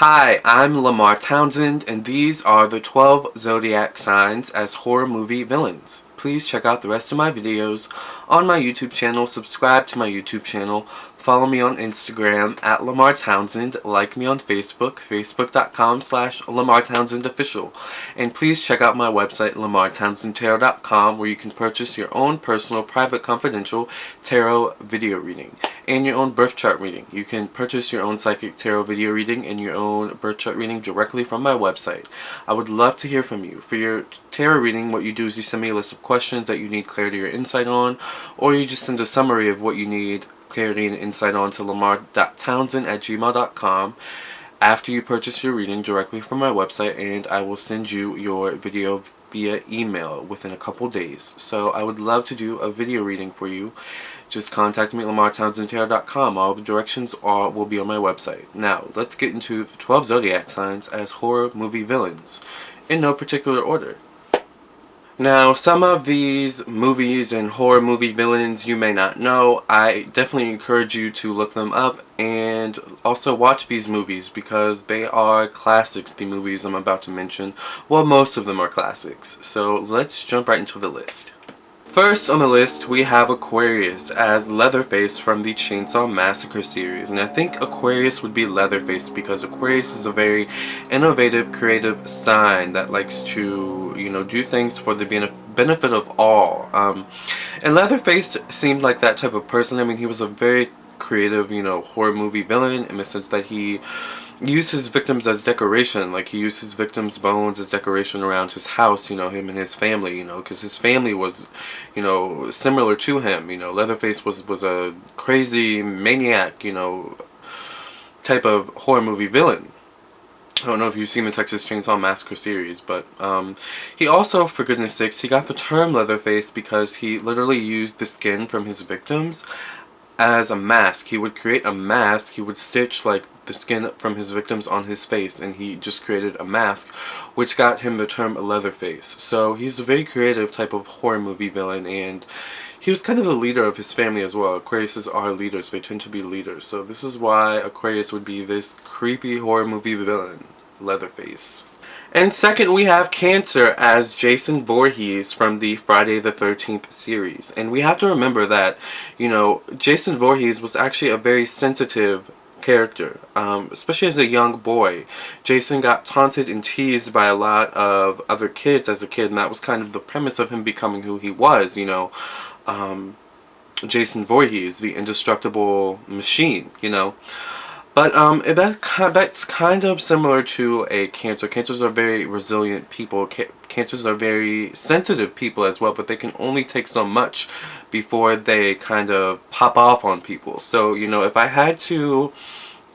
Hi, I'm Lamar Townsend, and these are the 12 Zodiac signs as horror movie villains. Please check out the rest of my videos on my YouTube channel, subscribe to my YouTube channel, follow me on Instagram at Lamar Townsend, like me on Facebook, facebook.com/LamarTownsendOfficial. And please check out my website, LamarTownsendTarot.com, where you can purchase your own personal, private, confidential tarot video reading and your own birth chart reading. You can purchase your own psychic tarot video reading and your own birth chart reading directly from my website. I would love to hear from you. For your tarot reading, what you do is you send me a list of questions that you need clarity or insight on, or you just send a summary of what you need clarity and insight on to lamar.townsend@gmail.com after you purchase your reading directly from my website, and I will send you your video via email within a couple days. So I would love to do a video reading for you. Just contact me at LamarTownsendTarot.com. All the directions will be on my website. Now, let's get into the 12 Zodiac signs as horror movie villains, in no particular order. Now, some of these movies and horror movie villains you may not know. I definitely encourage you to look them up and also watch these movies because they are classics, the movies I'm about to mention. Well, most of them are classics. So let's jump right into the list. First on the list, we have Aquarius as Leatherface from the Chainsaw Massacre series. And I think Aquarius would be Leatherface because Aquarius is a very innovative, creative sign that likes to, do things for the benefit of all. And Leatherface seemed like that type of person. I mean, he was a very creative, horror movie villain in the sense that he used his victims as decoration. Like, he used his victims' bones as decoration around his house, him and his family, because his family was, similar to him. Leatherface was a crazy maniac, type of horror movie villain. I don't know if you've seen the Texas Chainsaw Massacre series, but he also, for goodness sakes, he got the term Leatherface because he literally used the skin from his victims as a mask. He would create a mask, he would stitch like the skin from his victims on his face, and he just created a mask which got him the term Leatherface. So he's a very creative type of horror movie villain, and he was kind of the leader of his family as well. Aquariuses are leaders, they tend to be leaders, so this is why Aquarius would be this creepy horror movie villain, Leatherface. And second, we have Cancer as Jason Voorhees from the Friday the 13th series. And we have to remember that, Jason Voorhees was actually a very sensitive character, especially as a young boy. Jason got taunted and teased by a lot of other kids as a kid, and that was kind of the premise of him becoming who he was, Jason Voorhees, the indestructible machine, But that's kind of similar to a Cancer. Cancers are very resilient people. Cancers are very sensitive people as well, but they can only take so much before they kind of pop off on people. So, if I had to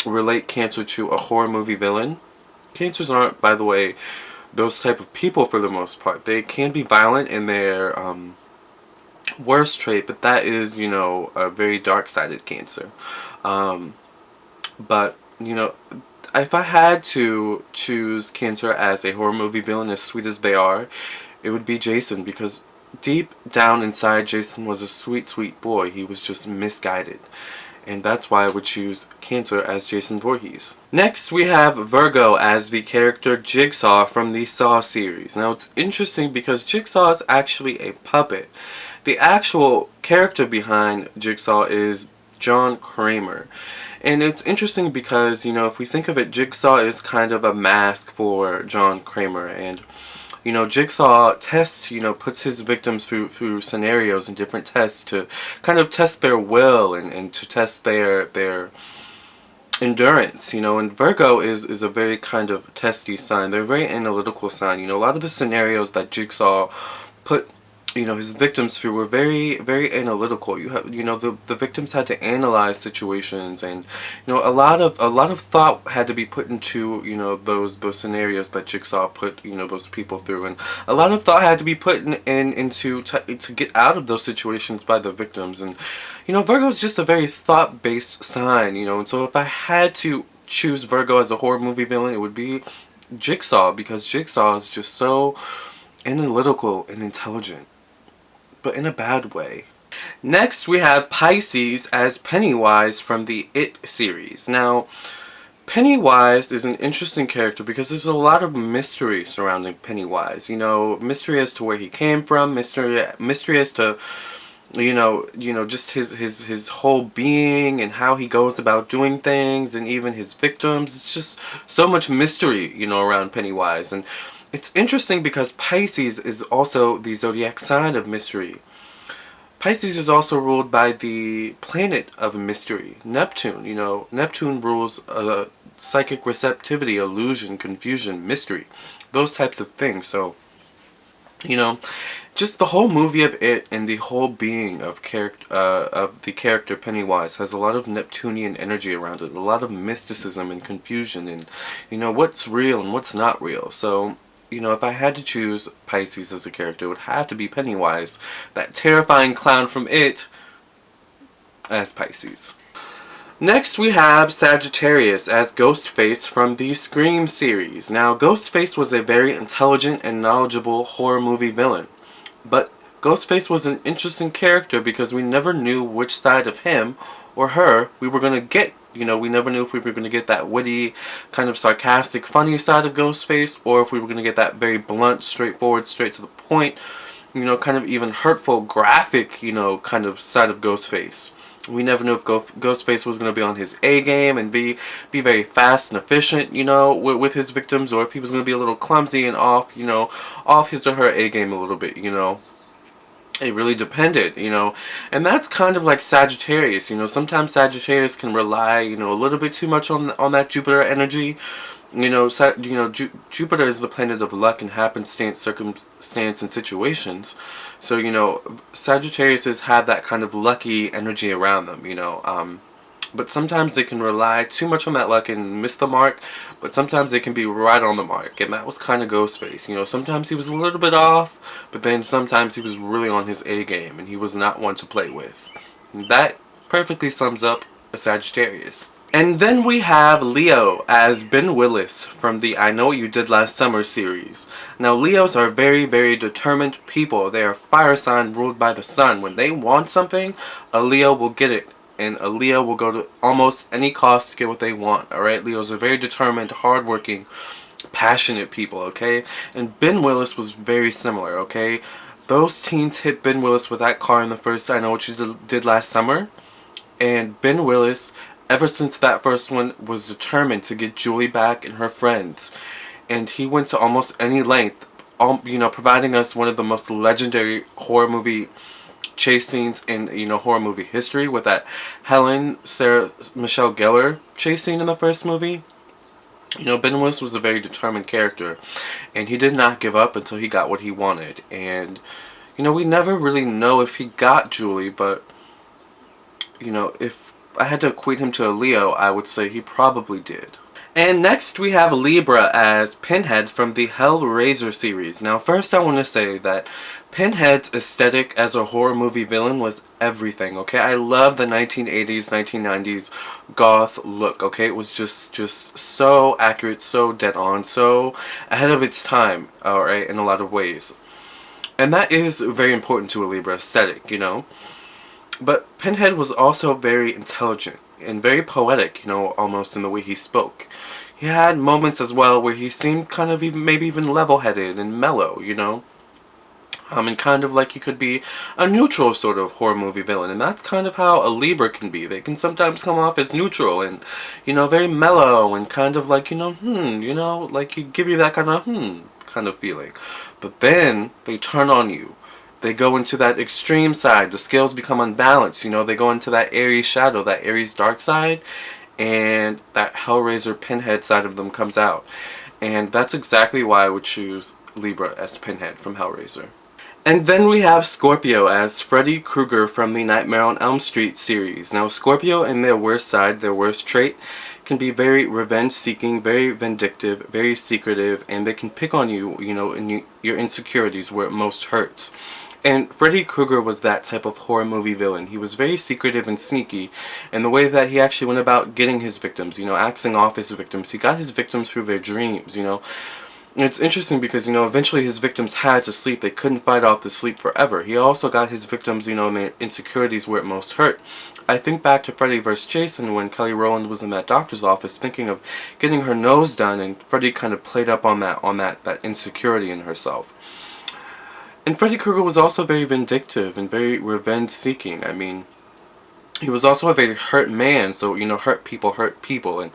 relate Cancer to a horror movie villain, Cancers aren't, by the way, those type of people for the most part. They can be violent in their worst trait, but that is, a very dark-sided Cancer. But, if I had to choose Cancer as a horror movie villain, as sweet as they are, it would be Jason, because deep down inside, Jason was a sweet, sweet boy. He was just misguided. And that's why I would choose Cancer as Jason Voorhees. Next, we have Virgo as the character Jigsaw from the Saw series. Now, it's interesting because Jigsaw is actually a puppet. The actual character behind Jigsaw is John Kramer. And it's interesting because, if we think of it, Jigsaw is kind of a mask for John Kramer. And, Jigsaw tests, puts his victims through scenarios and different tests to kind of test their will and to test their endurance, and Virgo is a very kind of testy sign. They're a very analytical sign. A lot of the scenarios that Jigsaw put his victims through were very, very analytical. The victims had to analyze situations, and a lot of thought had to be put into those scenarios that Jigsaw put those people through, and a lot of thought had to be put into to get out of those situations by the victims. And Virgo is just a very thought-based sign, and so if I had to choose Virgo as a horror movie villain, it would be Jigsaw, because Jigsaw is just so analytical and intelligent, but in a bad way. Next, we have Pisces as Pennywise from the It series. Now, Pennywise is an interesting character because there's a lot of mystery surrounding Pennywise. You know, mystery as to where he came from, mystery as to just his whole being and how he goes about doing things, and even his victims. It's just so much mystery, around Pennywise. And it's interesting because Pisces is also the zodiac sign of mystery. Pisces is also ruled by the planet of mystery, Neptune. Neptune rules psychic receptivity, illusion, confusion, mystery, those types of things. So, just the whole movie of it and the whole being of the character Pennywise has a lot of Neptunian energy around it, a lot of mysticism and confusion, and what's real and what's not real. So, if I had to choose Pisces as a character, it would have to be Pennywise, that terrifying clown from It, as Pisces. Next we have Sagittarius as Ghostface from the Scream series. Now, Ghostface was a very intelligent and knowledgeable horror movie villain. But Ghostface was an interesting character because we never knew which side of him or her we were going to get. We never knew if we were going to get that witty, kind of sarcastic, funny side of Ghostface, or if we were going to get that very blunt, straightforward, straight to the point, kind of even hurtful, graphic, kind of side of Ghostface. We never knew if Ghostface was going to be on his A game and be very fast and efficient, with his victims, or if he was going to be a little clumsy and off, off his or her A game a little bit, It really depended, and that's kind of like Sagittarius. Sometimes Sagittarius can rely, a little bit too much on that Jupiter energy. Jupiter is the planet of luck and happenstance, circumstance, and situations. So, Sagittariuses have that kind of lucky energy around them, but sometimes they can rely too much on that luck and miss the mark, but sometimes they can be right on the mark, and that was kind of Ghostface. Sometimes he was a little bit off, but then sometimes he was really on his A game, and he was not one to play with. And that perfectly sums up a Sagittarius. And then we have Leo as Ben Willis from the I Know What You Did Last Summer series. Now, Leos are very, very determined people. They are fire sign ruled by the sun. When they want something, a Leo will get it. And a Leo will go to almost any cost to get what they want, alright? Leos are very determined, hardworking, passionate people, okay? And Ben Willis was very similar, okay? Those teens hit Ben Willis with that car in the first I Know What You Did Last Summer. And Ben Willis, ever since that first one, was determined to get Julie back and her friends. And he went to almost any length, providing us one of the most legendary horror movie chase scenes in horror movie history, with that Helen Sarah Michelle Gellar chase scene in the first movie. Ben Willis was a very determined character, and he did not give up until he got what he wanted. And we never really know if he got Julie, but if I had to equate him to a Leo, I would say he probably did. And next we have Libra as Pinhead from the Hellraiser series. Now, first I want to say that Pinhead's aesthetic as a horror movie villain was everything, okay? I love the 1980s, 1990s goth look, okay? It was just so accurate, so dead on, so ahead of its time, alright, in a lot of ways. And that is very important to a Libra aesthetic, But Pinhead was also very intelligent and very poetic, almost in the way he spoke. He had moments as well where he seemed kind of maybe even level-headed and mellow, and kind of like he could be a neutral sort of horror movie villain. And that's kind of how a Libra can be. They can sometimes come off as neutral and, very mellow and kind of like, like he give you that kind of feeling. But then they turn on you. They go into that extreme side. The scales become unbalanced. They go into that Aries shadow, that Aries dark side, and that Hellraiser Pinhead side of them comes out. And that's exactly why I would choose Libra as Pinhead from Hellraiser. And then we have Scorpio as Freddy Krueger from the Nightmare on Elm Street series. Now, Scorpio in their worst side, their worst trait, can be very revenge-seeking, very vindictive, very secretive, and they can pick on you, in your insecurities where it most hurts. And Freddy Krueger was that type of horror movie villain. He was very secretive and sneaky in the way that he actually went about getting his victims, axing off his victims. He got his victims through their dreams, It's interesting because, you know, eventually his victims had to sleep. They couldn't fight off the sleep forever. He also got his victims, you know, in their insecurities where it most hurt. I think back to Freddy vs. Jason when Kelly Rowland was in that doctor's office thinking of getting her nose done, and Freddy kind of played up on that insecurity in herself. And Freddy Krueger was also very vindictive and very revenge-seeking. I mean, he was also a very hurt man, so, you know, hurt people. And,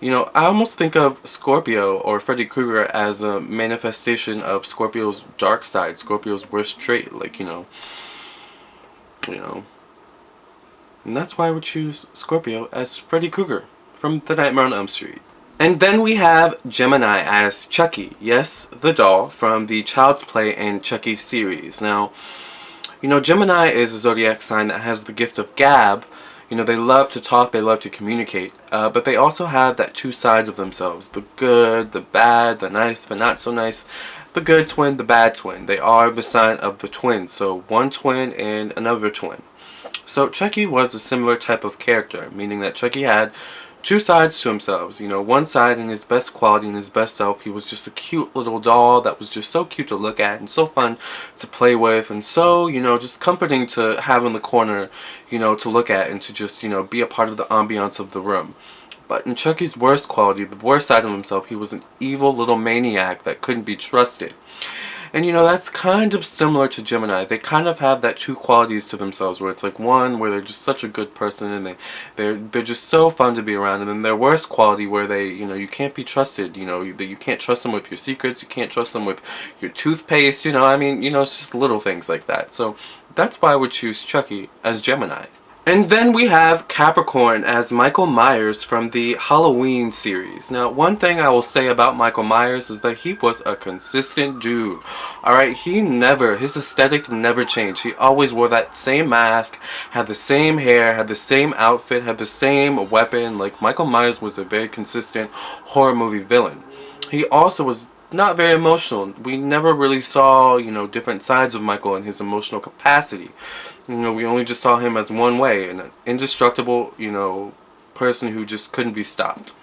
you know, I almost think of Scorpio or Freddy Krueger as a manifestation of Scorpio's dark side, Scorpio's worst trait, like, you know. And that's why I would choose Scorpio as Freddy Krueger from The Nightmare on Elm Street. And then we have Gemini as Chucky. Yes, the doll from the Child's Play and Chucky series. Now, you know, Gemini is a zodiac sign that has the gift of gab. You know, they love to talk, they love to communicate, but they also have that two sides of themselves. The good, the bad, the nice, but not so nice. The good twin, the bad twin. They are the sign of the twins. So one twin and another twin. So Chucky was a similar type of character, meaning that Chucky had two sides to himself. You know, one side in his best quality and his best self, he was just a cute little doll that was just so cute to look at and so fun to play with and so, you know, just comforting to have in the corner, you know, to look at and to just, you know, be a part of the ambiance of the room. But in Chucky's worst quality, the worst side of himself, he was an evil little maniac that couldn't be trusted. And, you know, that's kind of similar to Gemini. They kind of have that two qualities to themselves, where it's like one where they're just such a good person and they're just so fun to be around, and then their worst quality where they, you know, you can't be trusted. You know, you can't trust them with your secrets, you can't trust them with your toothpaste, you know. I mean, you know, it's just little things like that. So that's why I would choose Chucky as Gemini. And then we have Capricorn as Michael Myers from the Halloween series. Now, one thing I will say about Michael Myers is that he was a consistent dude. Alright, his aesthetic never changed. He always wore that same mask, had the same hair, had the same outfit, had the same weapon. Like, Michael Myers was a very consistent horror movie villain. He also was not very emotional. We never really saw, you know, different sides of Michael and his emotional capacity. You know, we only just saw him as one way, an indestructible, you know, person who just couldn't be stopped.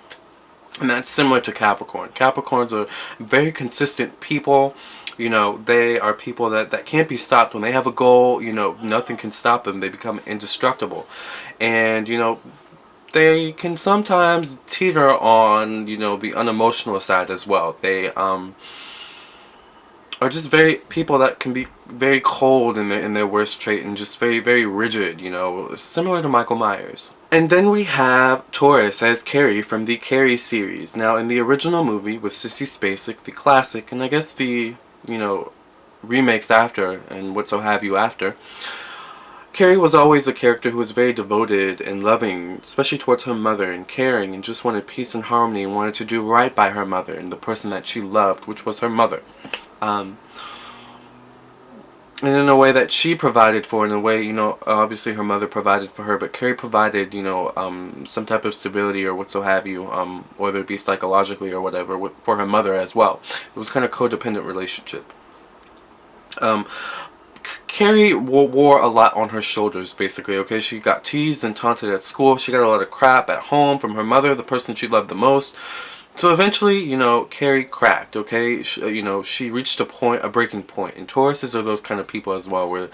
And that's similar to Capricorn. Capricorns are very consistent people. You know, they are people that can't be stopped. When they have a goal, you know, nothing can stop them. They become indestructible. And, you know, they can sometimes teeter on, you know, the unemotional side as well. They are just very people that can be very cold in their worst trait and just very, very rigid, you know, similar to Michael Myers. And then we have Taurus as Carrie from the Carrie series. Now, in the original movie with Sissy Spacek, the classic, and I guess the, you know, remakes after and what so have you after, Carrie was always a character who was very devoted and loving, especially towards her mother, and caring, and just wanted peace and harmony and wanted to do right by her mother and the person that she loved, which was her mother. And in a way that she provided for, in a way, you know, obviously her mother provided for her, but Carrie provided, you know, some type of stability or what so have you, whether it be psychologically or whatever, for her mother as well. It was kind of codependent relationship. Carrie wore a lot on her shoulders, basically, okay? She got teased and taunted at school. She got a lot of crap at home from her mother, the person she loved the most. So eventually, you know, Carrie cracked, okay? You know, she reached a breaking point. And Tauruses are those kind of people as well, where,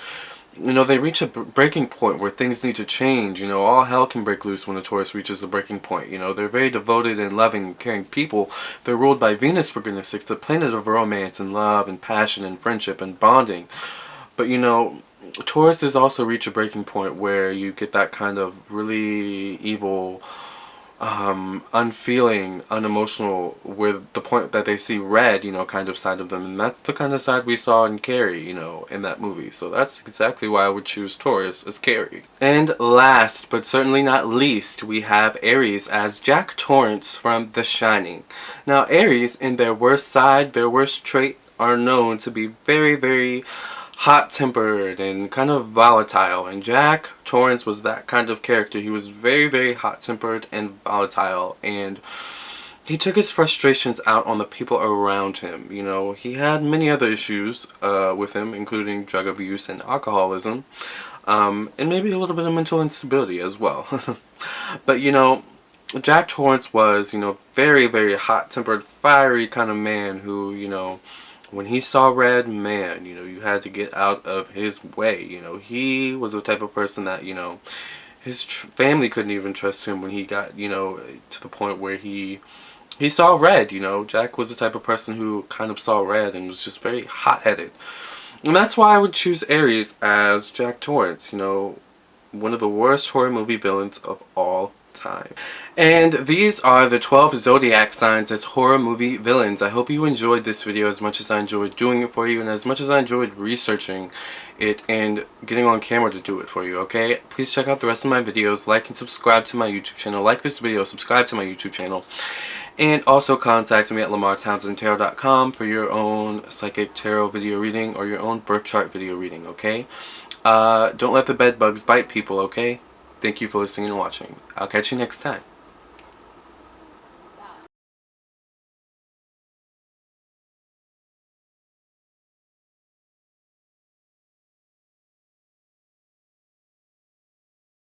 you know, they reach a breaking point where things need to change. You know, all hell can break loose when a Taurus reaches a breaking point. You know, they're very devoted and loving, caring people. They're ruled by Venus, for goodness sakes, the planet of romance and love and passion and friendship and bonding. But, you know, Tauruses also reach a breaking point where you get that kind of really evil, unfeeling, unemotional, where the point that they see red, you know, kind of side of them. And that's the kind of side we saw in Carrie, you know, in that movie. So that's exactly why I would choose Taurus as Carrie. And last, but certainly not least, we have Aries as Jack Torrance from The Shining. Now, Aries, in their worst side, their worst trait, are known to be very, very hot-tempered and kind of volatile, and Jack Torrance was that kind of character. He was very, very hot-tempered and volatile, and he took his frustrations out on the people around him. You know, he had many other issues with him, including drug abuse and alcoholism, and maybe a little bit of mental instability as well. But, you know, Jack Torrance was, very, very hot-tempered, fiery kind of man who, when he saw red, man, you had to get out of his way. He was the type of person that, his family couldn't even trust him when he got, to the point where he saw red. Jack was the type of person who kind of saw red and was just very hot-headed. And that's why I would choose Aries as Jack Torrance, one of the worst horror movie villains of all time. And these are the 12 zodiac signs as horror movie villains. I hope you enjoyed this video as much as I enjoyed doing it for you, and as much as I enjoyed researching it and getting on camera to do it for you, okay? Please check out the rest of my videos, like and subscribe to my YouTube channel, like this video, subscribe to my YouTube channel, and also contact me at lamartownsendtarot.com for your own psychic tarot video reading or your own birth chart video reading, okay? Don't let the bed bugs bite people, okay? Thank you for listening and watching. I'll catch you next time.